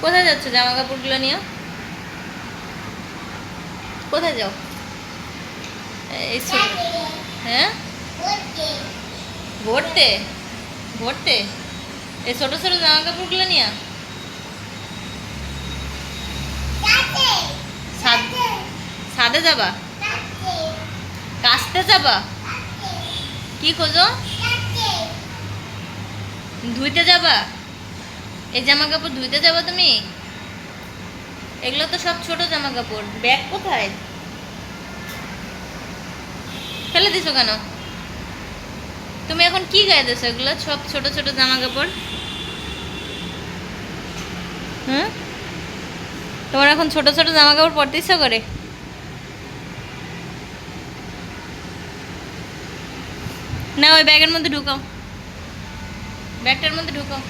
কোথায় যাচ্ছ জামা কাপড়গুলো নিয়ে? কোথায় যাও? এই হ্যাঁ, ভরতে ভরতে এই ছোট ছোট জামা কাপড়গুলো নিয়ে ছাদে যাবা? কাচতে যাবা? কি খোঁজো? ধুইতে যাবা? এই জামা কাপড় ধুইতে যাবা তুমি? এগুলো তো সব ছোট জামা কাপড়। ব্যাগ কোথায়? ফেলে দিছো কেন? তুমি এখন কি গায়ে দিছো? এগুলো সব ছোট ছোট জামা কাপড়। হুম, তোমার এখন ছোট ছোট জামা কাপড় পরতে ইচ্ছা করে? না, ওই ব্যাগের মধ্যে ঢুকাও, ব্যাগটার মধ্যে ঢুকাও।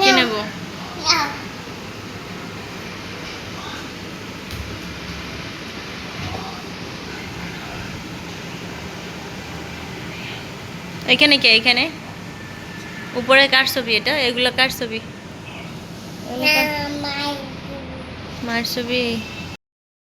কি নেবো? এখানে কে? এখানে উপরে কার ছবি? এটা এগুলো কার ছবি? মায়ের ছবি।